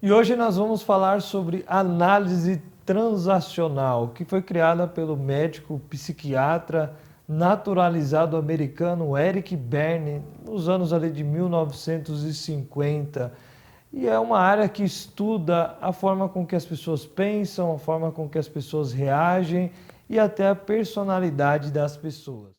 E hoje nós vamos falar sobre análise transacional, que foi criada pelo médico psiquiatra naturalizado americano Eric Berne nos anos ali de 1950. E é uma área que estuda a forma com que as pessoas pensam, a forma com que as pessoas reagem e até a personalidade das pessoas.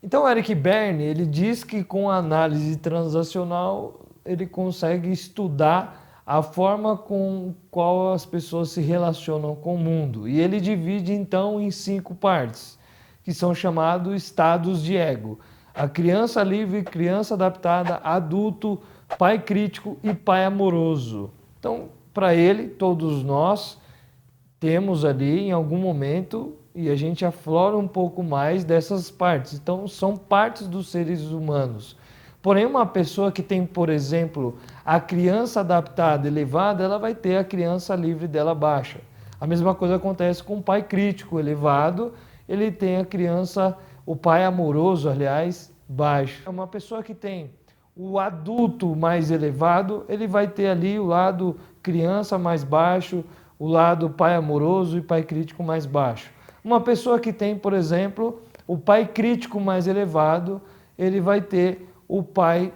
Então, Eric Berne, ele diz que com a análise transacional ele consegue estudar a forma com qual as pessoas se relacionam com o mundo. E ele divide então em 5 partes, que são chamados estados de ego: a criança livre, criança adaptada, adulto, pai crítico e pai amoroso. Então, para ele, todos nós temos ali em algum momento e a gente aflora um pouco mais dessas partes. Então, são partes dos seres humanos. Porém, uma pessoa que tem, por exemplo, a criança adaptada elevada, ela vai ter a criança livre dela baixa. A mesma coisa acontece com o pai crítico elevado, ele tem a criança, o pai amoroso, aliás, baixo. Uma pessoa que tem o adulto mais elevado, ele vai ter ali o lado criança mais baixo, o lado pai amoroso e pai crítico mais baixo. Uma pessoa que tem, por exemplo, o pai crítico mais elevado, ele vai ter o pai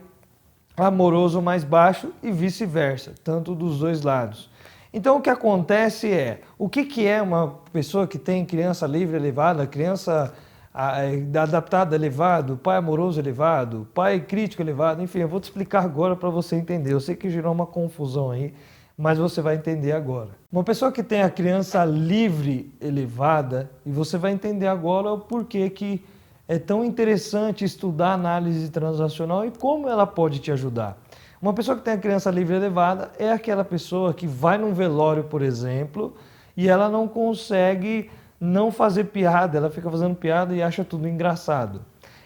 amoroso mais baixo e vice-versa, tanto dos dois lados. Então o que acontece é, o que é uma pessoa que tem criança livre elevada, criança adaptada elevado, pai amoroso elevado, pai crítico elevado, enfim, eu vou te explicar agora para você entender. Eu sei que gerou uma confusão aí, mas você vai entender agora. Uma pessoa que tem a criança livre elevada, e você vai entender agora o porquê que é tão interessante estudar análise transacional e como ela pode te ajudar. Uma pessoa que tem a criança livre elevada é aquela pessoa que vai num velório, por exemplo, e ela não consegue não fazer piada, ela fica fazendo piada e acha tudo engraçado.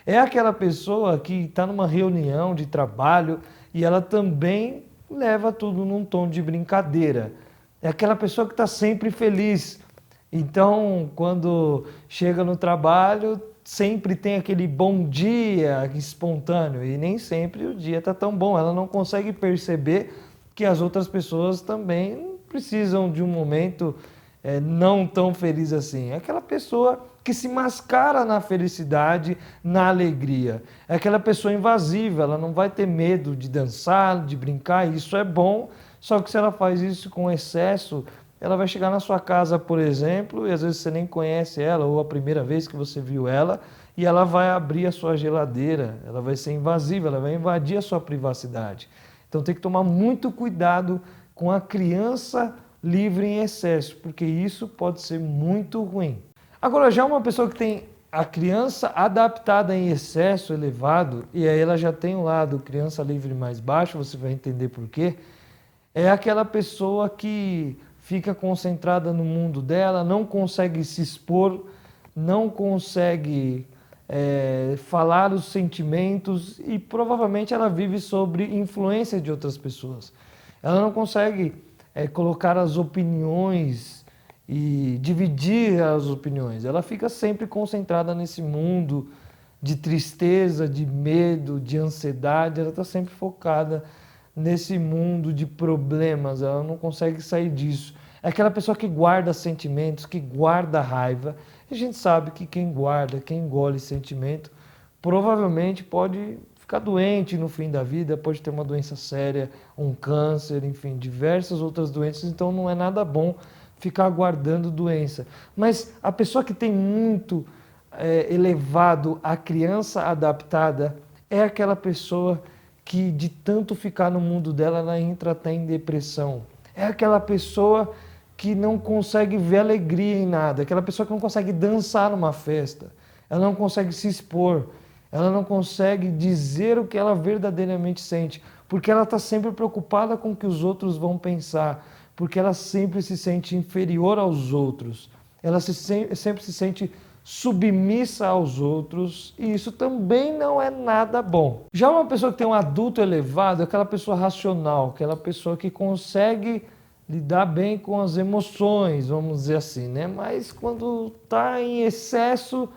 É aquela pessoa que está numa reunião de trabalho e ela também leva tudo num tom de brincadeira. É aquela pessoa que está sempre feliz. Então, quando chega no trabalho, sempre tem aquele bom dia espontâneo e nem sempre o dia está tão bom. Ela não consegue perceber que as outras pessoas também precisam de um momento não tão feliz assim. É aquela pessoa que se mascara na felicidade, na alegria. É aquela pessoa invasiva, ela não vai ter medo de dançar, de brincar, isso é bom, só que se ela faz isso com excesso, ela vai chegar na sua casa, por exemplo, e às vezes você nem conhece ela, ou a primeira vez que você viu ela, e ela vai abrir a sua geladeira, ela vai ser invasiva, ela vai invadir a sua privacidade. Então tem que tomar muito cuidado com a criança livre em excesso, porque isso pode ser muito ruim. Agora, já uma pessoa que tem a criança adaptada em excesso elevado, e aí ela já tem um lado criança livre mais baixo, você vai entender por quê, é aquela pessoa que fica concentrada no mundo dela, não consegue se expor, não consegue falar os sentimentos e provavelmente ela vive sob influência de outras pessoas. Ela não consegue colocar as opiniões e dividir as opiniões. Ela fica sempre concentrada nesse mundo de tristeza, de medo, de ansiedade. Ela está sempre focada nesse mundo de problemas. Ela não consegue sair disso. É aquela pessoa que guarda sentimentos, que guarda raiva. E a gente sabe que quem guarda, quem engole sentimento, provavelmente pode ficar doente no fim da vida, pode ter uma doença séria, um câncer, enfim, diversas outras doenças. Então não é nada bom ficar guardando doença. Mas a pessoa que tem muito elevado a criança adaptada é aquela pessoa que de tanto ficar no mundo dela, ela entra até em depressão. É aquela pessoa que não consegue ver alegria em nada, aquela pessoa que não consegue dançar numa festa, ela não consegue se expor, ela não consegue dizer o que ela verdadeiramente sente, porque ela está sempre preocupada com o que os outros vão pensar, porque ela sempre se sente inferior aos outros, ela sempre se sente submissa aos outros, e isso também não é nada bom. Já uma pessoa que tem um adulto elevado é aquela pessoa racional, aquela pessoa que consegue lidar bem com as emoções, vamos dizer assim, né? Mas quando está em excesso,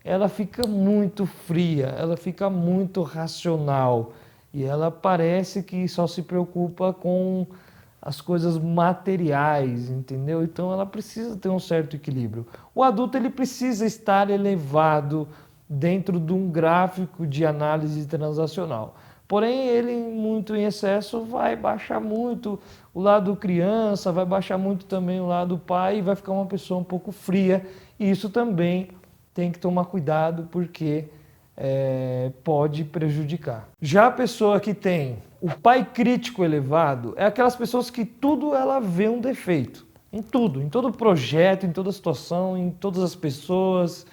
ela fica muito fria, ela fica muito racional. E ela parece que só se preocupa com as coisas materiais, entendeu? Então ela precisa ter um certo equilíbrio. O adulto ele precisa estar elevado dentro de um gráfico de análise transacional. Porém, ele muito em excesso vai baixar muito o lado criança, vai baixar muito também o lado pai e vai ficar uma pessoa um pouco fria. E isso também tem que tomar cuidado porque pode prejudicar. Já a pessoa que tem o pai crítico elevado é aquelas pessoas que tudo ela vê um defeito. Em tudo, em todo projeto, em toda situação, em todas as pessoas.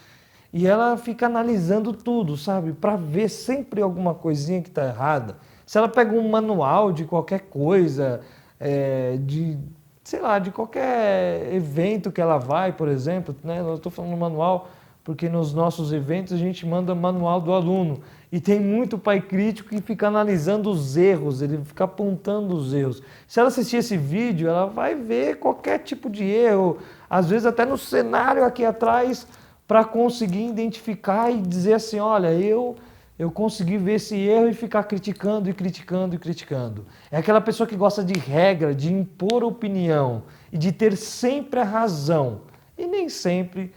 E ela fica analisando tudo, sabe? Para ver sempre alguma coisinha que está errada. Se ela pega um manual de qualquer coisa, sei lá, de qualquer evento que ela vai, por exemplo, né? Eu estou falando manual porque nos nossos eventos a gente manda manual do aluno. E tem muito pai crítico que fica analisando os erros, ele fica apontando os erros. Se ela assistir esse vídeo, ela vai ver qualquer tipo de erro, às vezes até no cenário aqui atrás, para conseguir identificar e dizer assim, olha, eu consegui ver esse erro e ficar criticando e criticando e criticando. É aquela pessoa que gosta de regra, de impor opinião e de ter sempre a razão. E nem sempre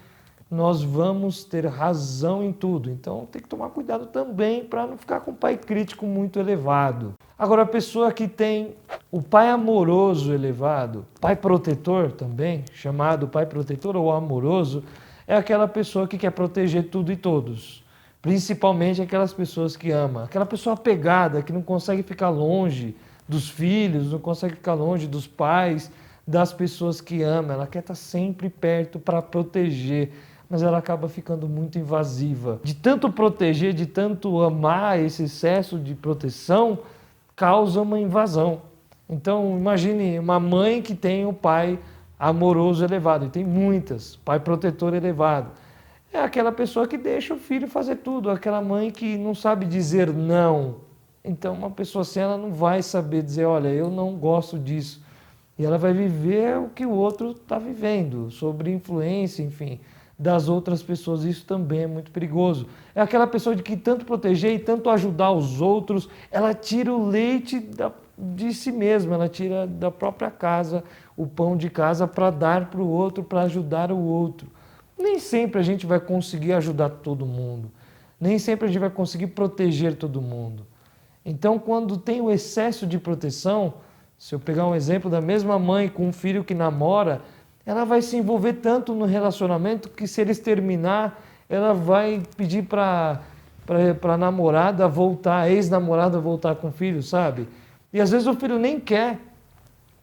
nós vamos ter razão em tudo. Então tem que tomar cuidado também para não ficar com o pai crítico muito elevado. Agora, a pessoa que tem o pai amoroso elevado, pai protetor também, chamado pai protetor ou amoroso, é aquela pessoa que quer proteger tudo e todos. Principalmente aquelas pessoas que amam. Aquela pessoa apegada, que não consegue ficar longe dos filhos, não consegue ficar longe dos pais, das pessoas que ama. Ela quer estar sempre perto para proteger, mas ela acaba ficando muito invasiva. De tanto proteger, de tanto amar, esse excesso de proteção causa uma invasão. Então, imagine uma mãe que tem um pai amoroso elevado, e tem muitas, pai protetor elevado. É aquela pessoa que deixa o filho fazer tudo, aquela mãe que não sabe dizer não. Então, uma pessoa assim, ela não vai saber dizer, olha, eu não gosto disso. E ela vai viver o que o outro está vivendo, sobre influência, enfim, das outras pessoas. Isso também é muito perigoso. É aquela pessoa de que tanto proteger e tanto ajudar os outros, ela tira o leite de si mesma, ela tira da própria casa o pão de casa para dar para o outro, para ajudar o outro. Nem sempre a gente vai conseguir ajudar todo mundo. Nem sempre a gente vai conseguir proteger todo mundo. Então, quando tem o excesso de proteção, se eu pegar um exemplo da mesma mãe com um filho que namora, ela vai se envolver tanto no relacionamento que se eles terminar, ela vai pedir para a namorada voltar, a ex-namorada voltar com o filho, sabe? E às vezes o filho nem quer.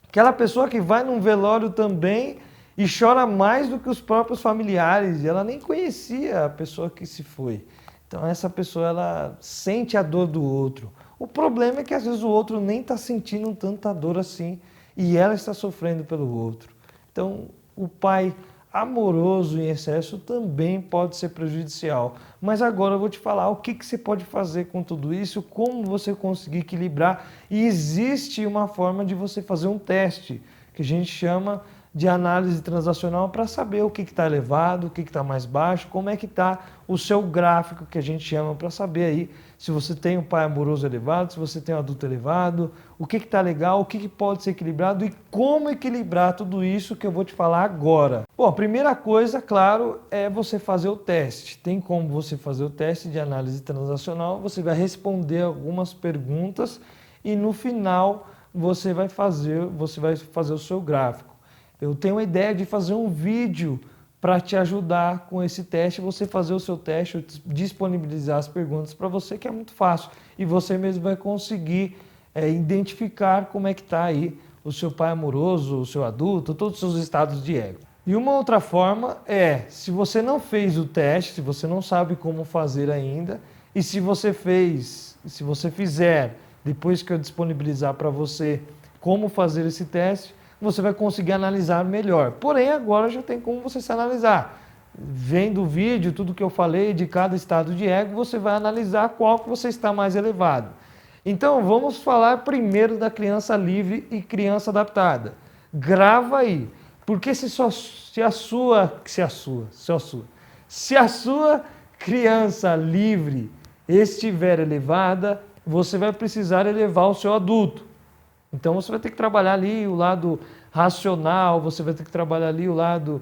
Aquela pessoa que vai num velório também e chora mais do que os próprios familiares. E ela nem conhecia a pessoa que se foi. Então essa pessoa, ela sente a dor do outro. O problema é que às vezes o outro nem está sentindo tanta dor assim e ela está sofrendo pelo outro. Então o pai amoroso em excesso também pode ser prejudicial. Mas agora eu vou te falar o que você pode fazer com tudo isso, como você conseguir equilibrar. E existe uma forma de você fazer um teste, que a gente chama de análise transacional, para saber o que está elevado, o que está mais baixo, como é que está o seu gráfico, que a gente chama, para saber aí se você tem um pai amoroso elevado, se você tem um adulto elevado, o que está legal, o que pode ser equilibrado e como equilibrar tudo isso que eu vou te falar agora. Bom, a primeira coisa, claro, é você fazer o teste. Tem como você fazer o teste de análise transacional, você vai responder algumas perguntas e no final você vai fazer o seu gráfico. Eu tenho a ideia de fazer um vídeo para te ajudar com esse teste, você fazer o seu teste, disponibilizar as perguntas para você, que é muito fácil. E você mesmo vai conseguir identificar como é que está aí o seu pai amoroso, o seu adulto, todos os seus estados de ego. E uma outra forma é, se você não fez o teste, se você não sabe como fazer ainda, e se você fizer, depois que eu disponibilizar para você como fazer esse teste, você vai conseguir analisar melhor. Porém, agora já tem como você se analisar. Vendo o vídeo, tudo que eu falei de cada estado de ego, você vai analisar qual que você está mais elevado. Então, vamos falar primeiro da criança livre e criança adaptada. Grava aí, porque se a sua criança livre estiver elevada, você vai precisar elevar o seu adulto. Então você vai ter que trabalhar ali o lado racional, você vai ter que trabalhar ali o lado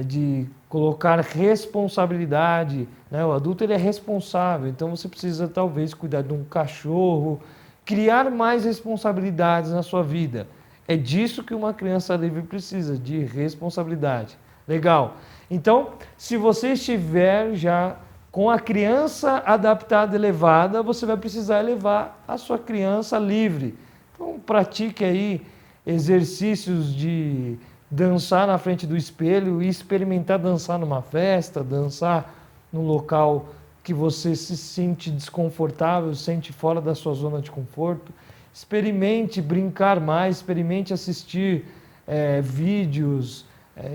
de colocar responsabilidade, né? O adulto ele é responsável, então você precisa talvez cuidar de um cachorro, criar mais responsabilidades na sua vida. É disso que uma criança livre precisa, de responsabilidade. Legal. Então, se você estiver já com a criança adaptada elevada, você vai precisar elevar a sua criança livre. Então, pratique aí exercícios de dançar na frente do espelho e experimentar dançar numa festa, dançar num local que você se sente desconfortável, sente fora da sua zona de conforto. Experimente brincar mais, experimente assistir vídeos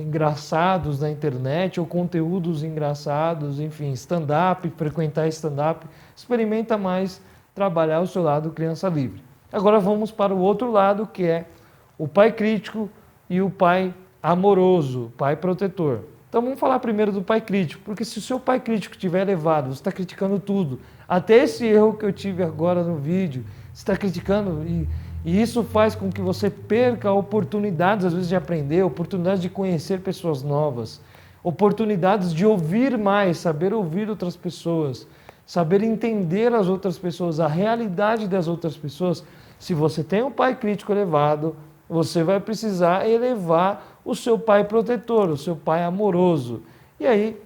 engraçados na internet ou conteúdos engraçados, enfim, stand-up, frequentar stand-up. Experimenta mais trabalhar o seu lado criança livre. Agora vamos para o outro lado, que é o pai crítico e o pai amoroso, pai protetor. Então vamos falar primeiro do pai crítico, porque se o seu pai crítico estiver elevado, você está criticando tudo, até esse erro que eu tive agora no vídeo, você está criticando e isso faz com que você perca oportunidades, às vezes, de aprender, oportunidades de conhecer pessoas novas, oportunidades de ouvir mais, saber ouvir outras pessoas, saber entender as outras pessoas, a realidade das outras pessoas. Se você tem um pai crítico elevado, você vai precisar elevar o seu pai protetor, o seu pai amoroso. E aí,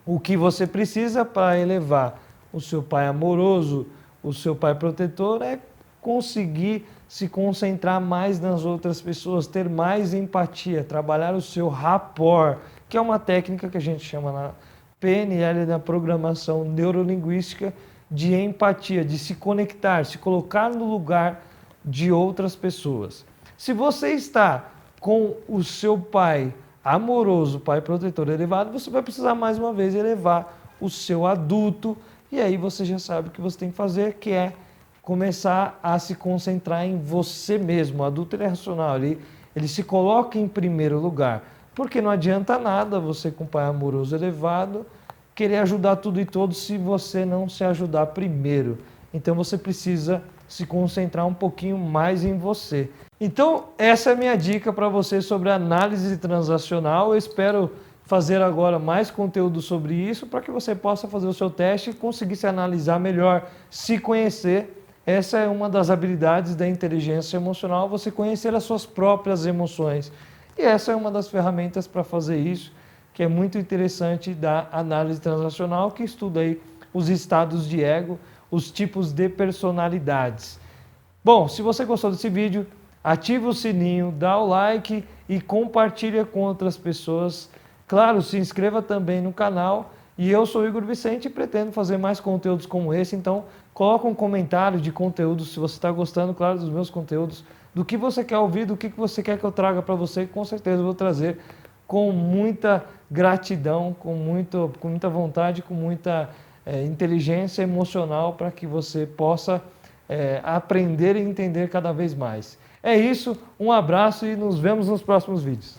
o que você precisa para elevar o seu pai amoroso, o seu pai protetor, é conseguir se concentrar mais nas outras pessoas, ter mais empatia, trabalhar o seu rapport, que é uma técnica que a gente chama na PNL, na programação neurolinguística, de empatia, de se conectar, se colocar no lugar de outras pessoas. Se você está com o seu pai amoroso, pai protetor elevado, você vai precisar mais uma vez elevar o seu adulto, e aí você já sabe o que você tem que fazer, que é começar a se concentrar em você mesmo. O adulto ele é racional, ele se coloca em primeiro lugar, porque não adianta nada você com um pai amoroso elevado querer ajudar tudo e todos se você não se ajudar primeiro. Então você precisa se concentrar um pouquinho mais em você. Então essa é a minha dica para você sobre análise transacional. Eu espero fazer agora mais conteúdo sobre isso para que você possa fazer o seu teste e conseguir se analisar melhor, se conhecer. Essa é uma das habilidades da inteligência emocional, você conhecer as suas próprias emoções. E essa é uma das ferramentas para fazer isso, que é muito interessante da análise transacional, que estuda aí os estados de ego, os tipos de personalidades. Bom, se você gostou desse vídeo, ativa o sininho, dá o like e compartilha com outras pessoas. Claro, se inscreva também no canal. E eu sou o Igor Vicente e pretendo fazer mais conteúdos como esse, então coloca um comentário de conteúdo se você está gostando, claro, dos meus conteúdos, do que você quer ouvir, do que você quer que eu traga para você, com certeza eu vou trazer com muita gratidão, com muita vontade, com muita inteligência emocional para que você possa aprender e entender cada vez mais. É isso, um abraço e nos vemos nos próximos vídeos.